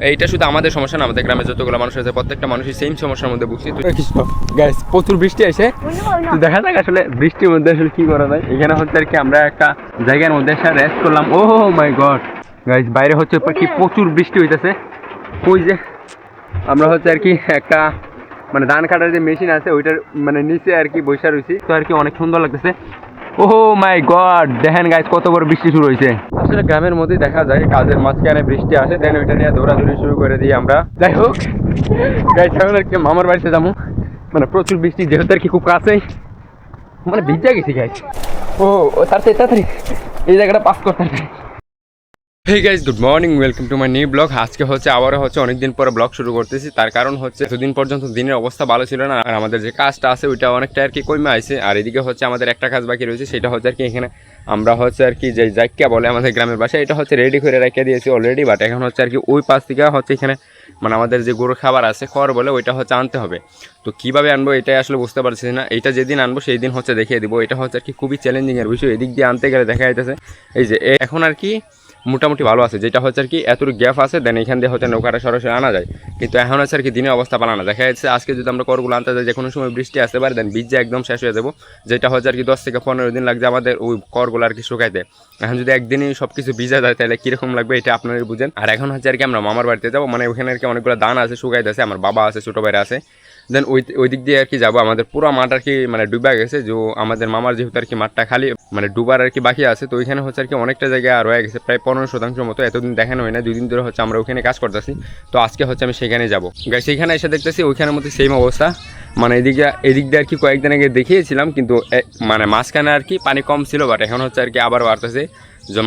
এইটা শুধু আমাদের সমস্যা না, আমাদের গ্রামে যতগুলো মানুষ আছে প্রত্যেকটা মানুষই সেম সমস্যার মধ্যে ভুগছি। তো গাইস প্রচুর বৃষ্টি আসে, তো দেখা যাক আসলে বৃষ্টির মধ্যে আসলে কি করা যায়। এখানে হচ্ছে আর কি আমরা একটা জায়গার মধ্যে এসে রেস্ট করলাম। ও মাই গড গাইস, বাইরে হচ্ছে কি প্রচুর বৃষ্টি হইতেছে। ওই যে আমরা হচ্ছে আর কি একটা মানে ধান কাটার যে মেশিন আছে ওইটার মানে নিচে আর কি বসে রয়েছি, তো আর কি অনেক সুন্দর লাগতেছে। ও মাই গড, দেখেন গাইস কত বড় বৃষ্টি শুরু হয়েছে। আসলে গ্রামের মধ্যেই দেখা যায় কাজের মাঝখানে বৃষ্টি আসে, দেন ওইটা নিয়ে দৌড়াদৌড়ি শুরু করে দিই আমরা। যাই হোক গাইস, এখন আর কি মামার বাড়িতে যাবো, মানে প্রচুর বৃষ্টি যেহেতু আর কি খুব কাছেই, মানে ভিজা গেছি গাইস। ও তাড়াতাড়ি এই জায়গাটা পাস করতে। Hey guys, good morning, welcome to my new blog. আজকে হচ্ছে আবারও হচ্ছে অনেকদিন পরে ব্লগ শুরু করতেছি। তার কারণ হচ্ছে এতদিন পর্যন্ত দিনের অবস্থা ভালো ছিল না, আর আমাদের যে কাজটা আছে ওইটা অনেকটা আর কি কমে আসছে। আর এদিকে হচ্ছে আমাদের একটা কাজ বাকি রয়েছে, সেটা হচ্ছে আর কি এখানে আমরা হচ্ছে আর কি যে জাইক্কা বলে আমাদের গ্রামের বাসায়, এটা হচ্ছে রেডি করে রেখে দিয়েছি অলরেডি। বাট এখন হচ্ছে আর কি ওই পাশ থেকে হচ্ছে এখানে মানে আমাদের যে গরুর খাবার আছে খড় বলে ওইটা হচ্ছে আনতে হবে। তো কীভাবে আনবো এটাই আসলে বুঝতে পারছি না। এইটা যেদিন আনবো সেই দিন হচ্ছে দেখিয়ে দিব। এটা হচ্ছে আর কি খুবই চ্যালেঞ্জিংয়ের বিষয়। এদিক দিয়ে আনতে গেলে দেখা যাইতেছে এই যে এখন আর কি মোটামুটি ভালো আছে, যেটা হচ্ছে আর কি এতটুকু গ্যাপ আছে, দেন এখান দিয়ে হচ্ছে নৌকাটা সরাসরি আনা যায়। কিন্তু এখন হচ্ছে আর কি দিনের অবস্থা বানানো দেখা যাচ্ছে আজকে যদি আমরা করগুলো আনতে যাই যে কোনো সময় বৃষ্টি আসতে পারে, দেন বীজ একদম শেষ হয়ে যাবো, যেটা হচ্ছে আর কি 10 থেকে 15 দিন লাগছে আমাদের ওই করগুলো আর কি শুকাইতে। এখন যদি একদিনই সব কিছু ভিজা যায় তাহলে কীরকম লাগবে এটা আপনারাই বুঝেন। আর এখন হচ্ছে আর কি আমরা মামার বাড়িতে যাবো, মানে ওখানে আর কি অনেকগুলো দান আছে শুকাইতেছে, আমার বাবা আছে, ছোটো ভাইরা আছে। দেন ওই দিক দিয়ে আর কি যাবো। আমাদের পুরো মাঠ আর কি মানে ডুবা গেছে, যে আমাদের মামার যেহেতু আর কি মাঠটা খালি মানে ডুবার আর কি বাকি আছে, তো ওইখানে হচ্ছে আর কি অনেকটা জায়গায় রয়ে গেছে, প্রায় 15% মতো। এতদিন দেখানো হয় না, 2 দিন ধরে হচ্ছে আমরা ওইখানে কাজ করতেছি। তো আজকে হচ্ছে আমি সেখানে যাবো গাইস। সেইখানে এসে দেখতেছি ওইখানের মধ্যে সেম অবস্থা, মানে এদিক দিয়ে আর কি কয়েকদিন আগে দেখিয়েছিলাম, কিন্তু মানে মাঝখানে আর কি পানি কম ছিল, বাট এখন হচ্ছে আর কি আবার বাড়তেছে।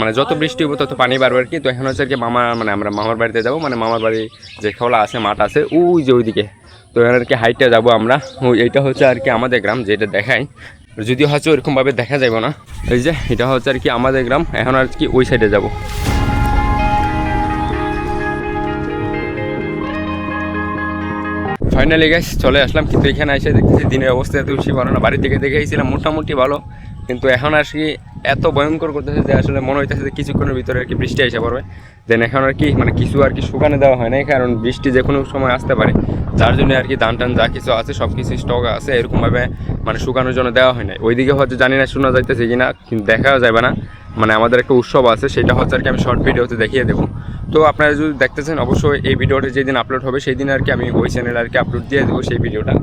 মানে যত বৃষ্টি হবে তত পানি বাড়বে আর কি। তো এখন হচ্ছে আর কি আমরা মামার বাড়িতে যাবো, মানে মামার বাড়ি যে খোলা আছে মাঠ আছে ওই যে ওইদিকে, তো এখানে আর কি হাইটে যাবো আমরা। এইটা হচ্ছে আর কি আমাদের গ্রাম, যেটা দেখাই যদিও হচ্ছে ওইরকমভাবে দেখা যাবে না। এই যে এটা হচ্ছে আর কি আমাদের গ্রাম, এখন আর কি ওই সাইডে যাব। ফাইনালি গাইস চলে আসলাম, কিন্তু এখানে এসে দেখতেছি দিনের অবস্থা এত বেশি ভালো না। বাড়ি থেকে দেখেছিলাম মোটামুটি ভালো, কিন্তু এখন আর কি এত ভয়ঙ্কর করতেছে যে আসলে মনে হইতেছে যে কিছুক্ষণের ভিতরে আর কি বৃষ্টি এসে পড়বে। দেন এখন আর কি মানে কিছু আর কি শুকানো দেওয়া হয় না, কারণ বৃষ্টি যে কোনো সময় আসতে পারে, যার জন্য আর কি ধান টান যা কিছু আছে সব কিছু স্টক আছে, এরকমভাবে মানে শুকানোর জন্য দেওয়া হয় না। ওইদিকে হচ্ছে জানি না শোনা যাইতেছে কিনা, কিন্তু দেখাও যাবে না। মানে আমাদের একটা উৎসব আছে, সেটা হচ্ছে আর কি আমি শর্ট ভিডিওতে দেখিয়ে দেবো। তো আপনারা যদি দেখতেছেন অবশ্যই এই ভিডিওটা যেদিন আপলোড হবে সেই দিন আর কি আমি ওই চ্যানেলে আর কি আপলোড দিয়ে দেবো সেই ভিডিওটা।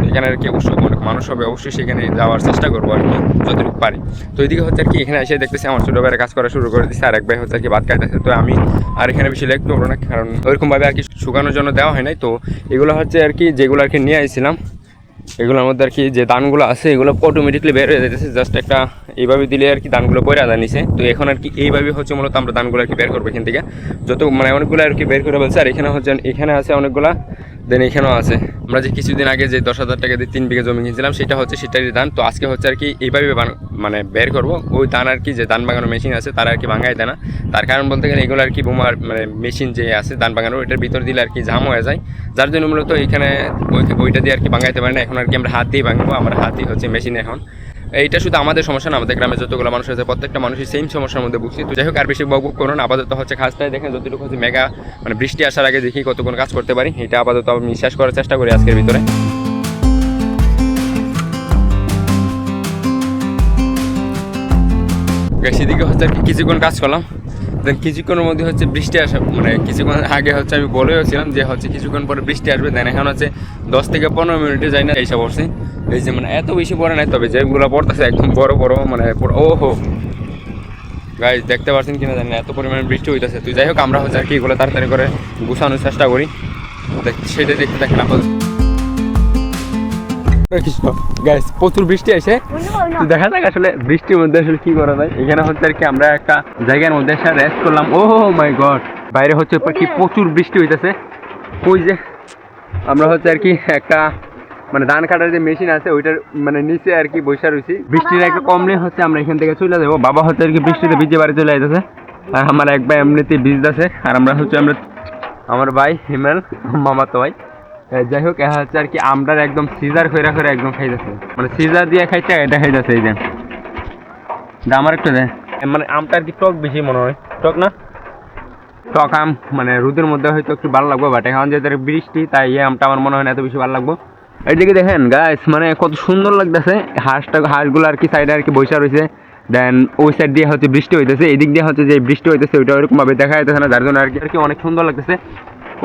এখানে আর কি উৎসব অনেক মানুষ হবে, অবশ্যই সেখানে যাওয়ার চেষ্টা করবো আর কি যতটুকু পারি। তো এইদিকে হচ্ছে আর কি এখানে এসে দেখতেছি আমার ছোটো ভাইয়ের কাজ করা শুরু করে দিচ্ছে, আর এক ভাই হচ্ছে আর কি ভাত খাইতেছে। তো আমি আর এখানে বেশি লেগ করবো না, কারণ ওইরকমভাবে আর কি শুকানোর জন্য দেওয়া হয় নাই। তো এগুলো হচ্ছে আর কি যেগুলো আর কি নিয়ে আসছিলাম, এগুলোর মধ্যে আর কি যে দানগুলো আছে এগুলো অটোমেটিকলি বের হয়ে যেতেছে, জাস্ট একটা এইভাবে দিলে আর কি দানগুলো পরে জানিছে। তো এখন আর কি এইভাবে হচ্ছে মূলত আমরা দানগুলো আর কি বের করবো এখান থেকে, যত মানে অনেকগুলো আর কি বের করে বলছে। আর এখানে হচ্ছে এখানে আছে অনেকগুলা, দেন এখানেও আছে। আমরা যে কিছুদিন আগে যে 10,000 টাকা দিয়ে 3 বিঘা জমি কিনছিলাম সেটা হচ্ছে সেটারই ধান। তো আজকে হচ্ছে আর কি এইভাবে মানে বের করবো ওই ধান আর কি, যে ধান বাগানোর মেশিন আছে তারা আর কি ভাঙাই দেয় না। তার কারণ বলতে গেলে এগুলো আর কি বোমার মানে মেশিন যে আছে ধান বাগানোর ওইটার ভিতর দিলে আর কি জাম হয়ে যায়, যার জন্য মূলত এখানে ওইটা দিয়ে আর কি ভাঙাইতে পারে না। এখন আর কি আমরা হাত দিয়ে ভাঙবো, আমার হাতই হচ্ছে মেশিন এখন। এইটা শুধু আমাদের সমস্যা না, আমাদের গ্রামে যতগুলো মানুষ আছে প্রত্যেকটা মানুষই সেম সমস্যার মধ্যে ভুগছি। তো যাই হোক আর বেশি বকবক করুন, আপাতত হচ্ছে কাজটাই দেখেন যতটুকু হচ্ছে মেগা মানে বৃষ্টি আসার আগে দেখি কতক্ষণ কাজ করতে পারি, এটা আপাতত আমি বিশ্বাস করার চেষ্টা করি আজকের ভিতরে। সেদিকে হচ্ছে আর কি কিছুক্ষণ কাজ করলাম, দেন কিছুক্ষণের মধ্যে হচ্ছে বৃষ্টি আসা, মানে কিছুক্ষণ আগে হচ্ছে আমি বলেওছিলাম যে হচ্ছে কিছুক্ষণ পরে বৃষ্টি আসবে। দেন এখন হচ্ছে 10 থেকে 15 মিনিটে যাই না এইসব পড়ছি। এই যে মানে এত বেশি পড়ে নাই, তবে যেগুলো পড়তেছে একদম বড় বড় মানে ওহো গাইস দেখতে পাচ্ছেন কিনা জানি না এত পরিমাণে বৃষ্টি হইতেছে। তো যাই হোক আমরা হচ্ছে আর কি এগুলো তাড়াতাড়ি করে গুছানোর চেষ্টা করি, সেটা দেখতে দেখেন আপনাদের। গাইস প্রচুর বৃষ্টি আসে, তো দেখা যাক আসলে বৃষ্টির মধ্যে আসলে কি করা যায়। এখানে হচ্ছে আর কি আমরা একটা জায়গার মধ্যে এসে রেস্ট করলাম। ও মাই গড, বাইরে হচ্ছে কি প্রচুর বৃষ্টি হইতেছে। ওই যে আমরা হচ্ছে আর কি একটা মানে ধান কাটার যে মেশিন আছে ওইটার মানে নিচে আর কি বসে রয়েছি। বৃষ্টিটা একটু কমলে হচ্ছে আমরা এখান থেকে চলে যাবো। বাবা হচ্ছে আর কি বৃষ্টিতে ভিজে বাড়ি চলে যেতেছে, আর আমার এক ভাই এমনিতেই ভিজতেছে, আর আমরা হচ্ছে আমার ভাই হিমেল মামা তো ভাই। যাই হোক হচ্ছে আর কি আমরা একদম সিজার করে একদম খাইতেছে, মানে সিজার দিয়ে খাইতে এটা খাইতেছে। এই যে আমার একটু দেয়, মানে আমটা আর কি টক বেশি মনে হয়, টক না টক আম মানে রোদের মধ্যে হয়তো একটু ভালো লাগবে, বাট এখন যেহেতু বৃষ্টি তাই এই আমটা আমার মনে হয় না এত বেশি ভালো লাগবে। এইদিকে দেখেন গাইস মানে কত সুন্দর লাগতেছে, হাঁসগুলো আর কি সাইডে আর কি বৈশা রয়েছে। দেন ওই সাইড দিয়ে হচ্ছে বৃষ্টি হইতেছে, এই দিক দিয়ে হচ্ছে যে বৃষ্টি হইতেছে ওইটা ওইরকম ভাবে দেখা যাইতেছে না, যার জন্য আর কি অনেক সুন্দর লাগতেছে।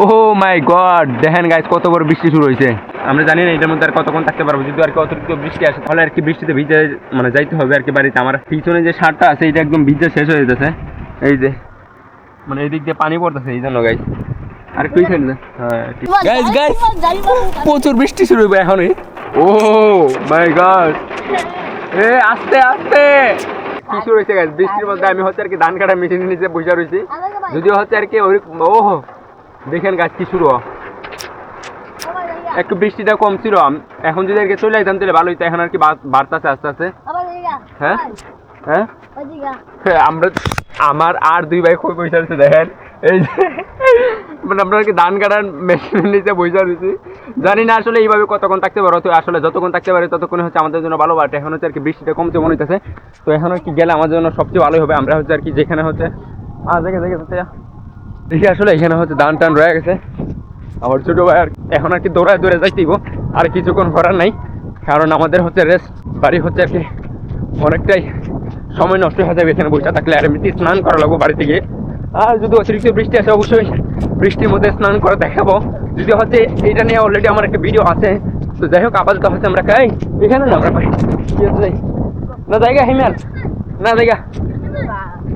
ওহো মাই গড, দেখেন গাইস কত বড় বৃষ্টি শুরু হয়েছে। আমরা জানি না এটার মধ্যে আর কতক্ষণ থাকতে পারবো, যদি আর কি অতিরিক্ত বৃষ্টি আসে তাহলে আর কি বৃষ্টিতে ভিজে মানে যাইতে হবে আর কি বাড়িতে। আমার পিছনে যে শার্টটা আছে এটা একদম ভিজে শেষ হয়ে যেতেছে, এই যে মানে এই দিক দিয়ে পানি পড়তেছে এই জন্য গাইস। আর একটু সাইড হ্যাঁ গাইস গাইস প্রচুর বৃষ্টি শুরু হবে এখনই। ও মাই গড, এ আস্তে আস্তে কি শুরু হয়েছে গাইস বৃষ্টির মধ্যে। আমি হচ্ছে আর কি ধান কাটা মেশিনের নিচে বসে রয়েছি, যদিও হচ্ছে আর কি ওই ও দেখেন গাছ কি শুরু। একটু বৃষ্টিটা কম ছিল, এখন যদি আর কি চলে যেতাম তাহলে ভালো হইতো। এখন আর কি বাড়তেছে আস্তে আস্তে। হ্যাঁ হ্যাঁ আমরা আমার আর দুই ভাই খুব বসে আছে দেখেন, এই যে মানে আমরা আর কি ধান কাটার মেশিনের নিচে বসে রয়েছি। জানি না আসলে এইভাবে কতক্ষণ থাকতে পারো, তো আসলে যতক্ষণ থাকতে পারে ততক্ষণ হচ্ছে আমাদের জন্য ভালো। বাট এখন হচ্ছে আর কি বৃষ্টিটা কমতে মনে হইতেছে, তো এখন আর কি গেলে আমাদের জন্য সবচেয়ে ভালোই হবে। আমরা হচ্ছে আর কি যেখানে হচ্ছে দেখি আসলে এখানে হচ্ছে ধান টান রয়ে গেছে। আমার ছোটো ভাই আর এখন আর কি দৌড়ায় দৌড়ে যাইতেইব, আর কিছুক্ষণ করার নাই, কারণ আমাদের হচ্ছে রেস্ট বাড়ি হচ্ছে আর কি অনেকটাই সময় নষ্ট হয়ে যাবে এখানে বসে থাকলে। আর এমনিতে স্নান করা লাগবো বাড়িতে গিয়ে, আর যদি অতিরিক্ত বৃষ্টি আসে অবশ্যই বৃষ্টির মধ্যে স্নান করে দেখাবো। যদি হচ্ছে এইটা নিয়ে অলরেডি আমার একটা ভিডিও আছে, তো যাই হোক আপাতত হচ্ছে আমরা খাই এখানে না আমরা কি হচ্ছে না জায়গা হিমেল না জায়গা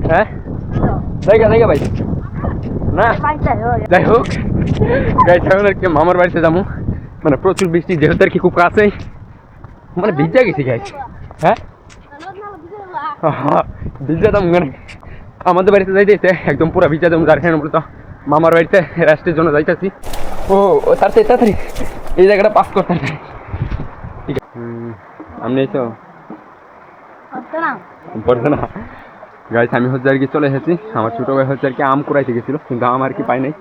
হ্যাঁ জায়গা জায়গা ভাই না যাই হোক গাইস এখন আর কি মামার বাড়িতে যাবো, মানে প্রচুর বৃষ্টি যেহেতু আর কি খুব কাছে, মানে ভিজা গেছি গাইস। হ্যাঁ ভিজা দাম মানে আমাদের বাড়িতে যাইতেছে একদম পুরো ভিজা দাম, যার কারণে বলতো মামার বাড়িতে রেস্টের জন্য যাইতেছি। ও তাড়াতাড়ি তাড়াতাড়ি এই জায়গাটা পাস করতে ঠিক আছে। আপনি এসো পড়ছে না গাইস, আমি হচ্ছে আর কি চলে এসেছি। আমার ছোটো ভাই হচ্ছে আর কি আম কুড়াইতে গেছিলো, কিন্তু আম আর কি পাই নাই।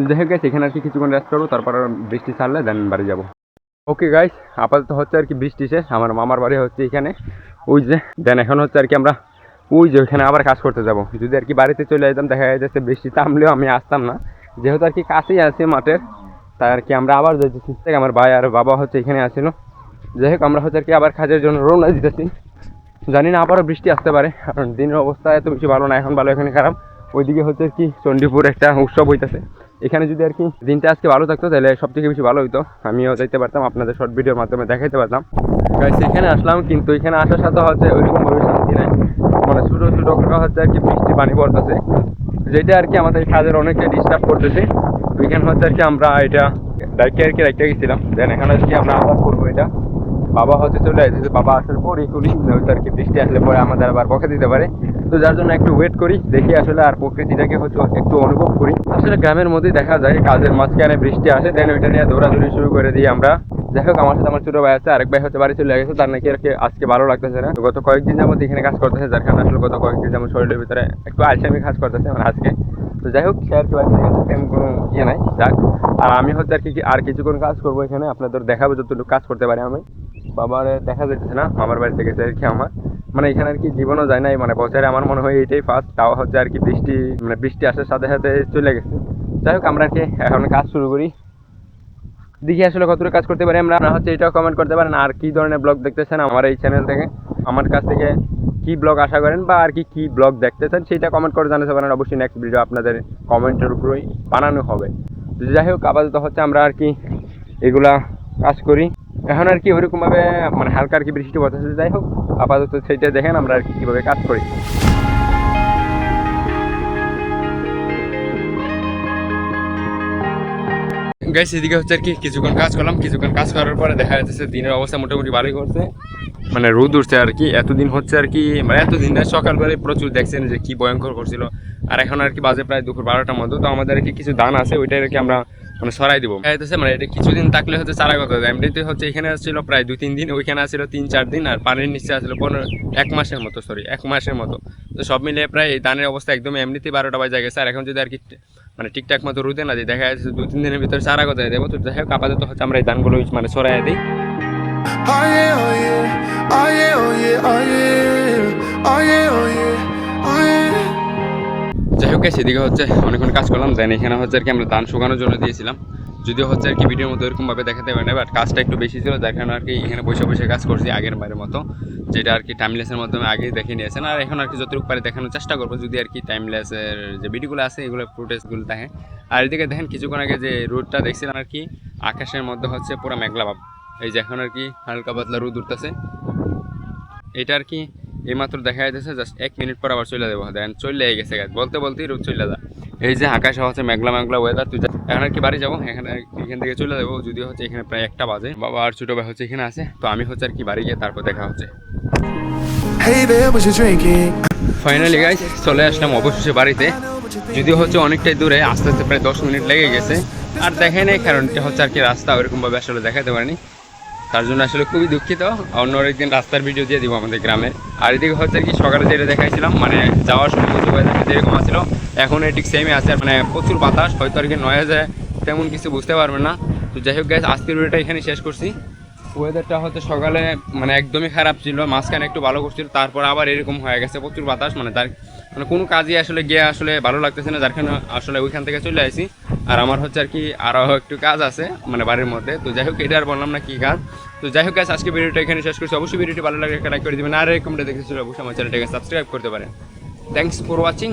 যাই হোক গাইস এখানে আর কি কিছুক্ষণ রেস্ট করবো, তারপর বৃষ্টি ছাড়লে দেন বাড়ি যাবো। ওকে গাইস আপাতত হচ্ছে আর কি বৃষ্টি শেষ, আমার মামার বাড়ি হচ্ছে এখানে ওই যে। দেন এখন হচ্ছে আর কি আমরা ওই যে ওইখানে আবার কাজ করতে যাবো। যদি আর কি বাড়িতে চলে যেতাম দেখা যাচ্ছে বৃষ্টি থামলেও আমি আসতাম না, যেহেতু আর কি কাছেই আছে মাঠের, তাই আর কি আমরা আবার যাইতেছি। আমার ভাই আর বাবা হচ্ছে এখানে আসছিল। যাই হোক আমরা হচ্ছে আর কি আবার কাজের জন্য রওনা দিতেছি। জানি না আবারও বৃষ্টি আসতে পারে, কারণ দিনের অবস্থা এত বেশি ভালো না, এখন ভালো এখানে খারাপ। ওইদিকে হচ্ছে কি চণ্ডীপুর একটা উৎসব হইতেছে, এখানে যদি আর কি দিনটা আজকে ভালো থাকতো তাহলে সব থেকে বেশি ভালো হইতো, আমিও যাইতে পারতাম, আপনাদের শর্ট ভিডিওর মাধ্যমে দেখাইতে পারতাম। গাইস এখানে আসলাম, কিন্তু এখানে আসার সাথে হচ্ছে ওইরকম ভাবে শান্তি নাই, মানে ছোটো ছোটো করে হচ্ছে আর কি বৃষ্টি পানি পড়তেছে, যেটা আর কি আমাদের কাজের অনেকটা ডিস্টার্ব করতেছে। ওইখানে হচ্ছে আর কি আমরা এটা ডাইকে আর কি রাখতে গেছিলাম, দেন এখানে আর কি আমরা আবার করবো এটা। বাবা হচ্ছে চলে আসছে, বাবা আসার পরই করি হয়তো আর কি বৃষ্টি আসলে পরে আমাদের আবার বকে দিতে পারে, তো যার জন্য একটু ওয়েট করি দেখি আসলে, আর প্রকৃতিটাকে হচ্ছে একটু অনুভব করি। আসলে গ্রামের মধ্যে দেখা যায় কাজের মাঝখানে বৃষ্টি আসে, দেন ওইটা নিয়ে দৌড়াদৌড়ি শুরু করে দিই আমরা। যাই হোক আমার সাথে আমার ছোটো ভাই আছে, আরেক ভাই হচ্ছে বাড়ি চলে গেছে, তার নাকি আর কি আজকে ভালো লাগতেছে না, গত কয়েকদিন যাবত এখানে কাজ করতেছে, যার কারণে আসলে গত কয়েকদিন যেমন শরীরের ভিতরে একটু আলসামি কাজ করতেছে মানে আজকে। তো যাই হোক সে আর কি বাড়িতে গেছে, তেমন কোনো ইয়ে নাই যাক। আর আমি হচ্ছে আর কি আর কিছুক্ষণ কাজ করবো এখানে, আপনাদের দেখাবো যতটুকু কাজ করতে পারি আমি। বাবার দেখা যাচ্ছে না, মামার বাড়িতে গেছে আর কি আমার, মানে এখানে আর কি জীবনও যায় নাই, মানে বছরে আমার মনে হয় এইটাই ফার্স্ট, তাও হচ্ছে আর কি বৃষ্টি মানে বৃষ্টি আসার সাথে সাথে চলে গেছে। যাই হোক আমরা আর কি এখন কাজ শুরু করি, দেখি আসলে কতটুকু কাজ করতে পারি আমরা। হচ্ছে এটাও কমেন্ট করতে পারেন আর কি ধরনের ব্লগ দেখতেছেন আমার এই চ্যানেল থেকে, আমার কাছ থেকে কি ব্লগ আশা করেন বা আর কি ব্লগ দেখতে চান সেটা কমেন্ট করে জানাতে পারেন। অবশ্যই নেক্সট ভিডিও আপনাদের কমেন্টের উপরেই বানানো হবে। যাই হোক আপাতত হচ্ছে আমরা আর কি এগুলা কাজ করি এখন আর কি ওইরকমভাবে মানে হালকা আর কি বৃষ্টি পড়তেছে। যাই হোক আপাতত সেইটা দেখেন আমরা আর কি কীভাবে কাজ করি। গাইস এদিকে হচ্ছে আর কি কিছুক্ষণ কাজ করলাম, কিছুক্ষণ কাজ করার পরে দেখা যাচ্ছে দিনের অবস্থা মোটামুটি ভালোই করছে, মানে রোদ উঠছে আর কি। এতদিন হচ্ছে আর কি মানে এতদিন সকালবেলায় প্রচুর দেখছেন যে কি ভয়ঙ্কর করছিল, আর এখন আর কি বাজে প্রায় দুপুর 12টার মতো। তো আমাদের আর কি কিছু ধান আছে ওইটাই আর কি আমরা মানে সরাই দিব খাইতেছে, মানে এটা কিছুদিন থাকলে হচ্ছে চারা কত এমনিতে হচ্ছে এখানে আসছিল প্রায় 2-3 দিন, ওইখানে আসছিল 3-4 দিন, আর পানির নিচে আসছিল 1 মাসের মতো, এক মাসের মতো। তো সব মিলিয়ে প্রায় এই ধানের অবস্থা একদম এমনিতেই 12টা বাজে গেছে। আর এখন যদি আর কি মানে ঠিকঠাক মতো রোদে না দিই দেখা যাচ্ছে 2-3 দিনের ভিতরে চারা গজায় দেবো। তো যাই হোক আপাতত হচ্ছে আমরা এই ধানগুলো মানে সরাই দিই। যাই হোক সেদিকে হচ্ছে অনেকক্ষণ কাজ করলাম, দেন এখানে হচ্ছে আর কি আমরা ধান শুকানোর জন্য দিয়েছিলাম, যদিও হচ্ছে আর কি ভিডিওর মধ্যে এরকমভাবে দেখাতে পারে না, বাট কাজটা একটু বেশি ছিল, যার কারণে আর কি এখানে বসে বসে কাজ করছি আগের বারের মতো, যেটা আর কি টাইমলেসের মাধ্যমে আগেই দেখে নিয়েছেন। আর এখন আর কি যতটুকু পারে দেখানোর চেষ্টা করবো, যদি আর কি টাইমলেসের যে ভিডিওগুলো আছে এগুলো ফুটেজগুলো দেখেন। আর এদিকে দেখেন কিছুক্ষণ আগে যে রোদটা দেখছিলাম আর কি আকাশের মধ্যে হচ্ছে পুরো মেঘলা ভাব, এই যে এখন আর কি হালকা পাতলা রোদ উঠতেছে, এটা আর কি এইমাত্র দেখা যাইতেছে, জাস্ট 1 মিনিট পর আবার চলে যাবো, দেন চলে গেছে গাছ বলতে বলতেই রোদ চলে যা। এই যে আকাশ হচ্ছে মেঘলা মেঘলা ওয়েদার, তুই এখন আর কি বাড়ি যাবো, এখান থেকে চলে যাবো, যদিও হচ্ছে এখানে প্রায় 1টা বাজে, বাবা আর ছোটো ভাই হচ্ছে এখানে আছে, তো আমি হচ্ছে আর কি বাড়ি গিয়ে তারপর দেখা হচ্ছে। ফাইনালি গাইস চলে আসলাম অবশেষে বাড়িতে, যদিও হচ্ছে অনেকটাই দূরে, আস্তে আস্তে প্রায় 10 মিনিট লেগে গেছে, আর দেখাই নাই কারণটা হচ্ছে আর কি রাস্তা ওইরকমভাবে আসলে দেখাতে পারিনি, তার জন্য আসলে খুবই দুঃখিত। অন্য আরেকদিন রাস্তার ভিডিও দিয়ে দিব আমাদের গ্রামে। আর এদিকে হচ্ছে কি সকালে যেটা দেখাইছিলাম, মানে যাওয়ার সময় যেরকম আছিল এখন ঠিক সেমই আছে, মানে প্রচুর বাতাস, হয়তো আর কি নয় যায় তেমন কিছু বুঝতে পারবে না। তো যাই হোক গাইস আজকের ভিডিওটা এখানে শেষ করছি। ওয়েদারটা হচ্ছে সকালে মানে একদমই খারাপ ছিল, মাঝখানে একটু ভালো করছিল, তারপর আবার এরকম হয়ে গেছে প্রচুর বাতাস, মানে তার মানে কোনো কাজই আসলে গিয়ে আসলে ভালো লাগতেছে না, যার কারণে আসলে ওইখান থেকে চলে আসি। আর আমার হচ্ছে আর কি আরও একটু কাজ আছে মানে বাড়ির মধ্যে, তো যাই হোক এটা আর বললাম না কী কাজ। তো যাই হোক আজকে ভিডিওটা এখানে শেষ করছি, অবশ্যই ভিডিওটি ভালো লাগলে একটা লাইক করে দেবেন, আর এরকমটা দেখতে অবশ্যই আমার চ্যানেলটাকে সাবস্ক্রাইব করতে পারেন। Thanks for watching.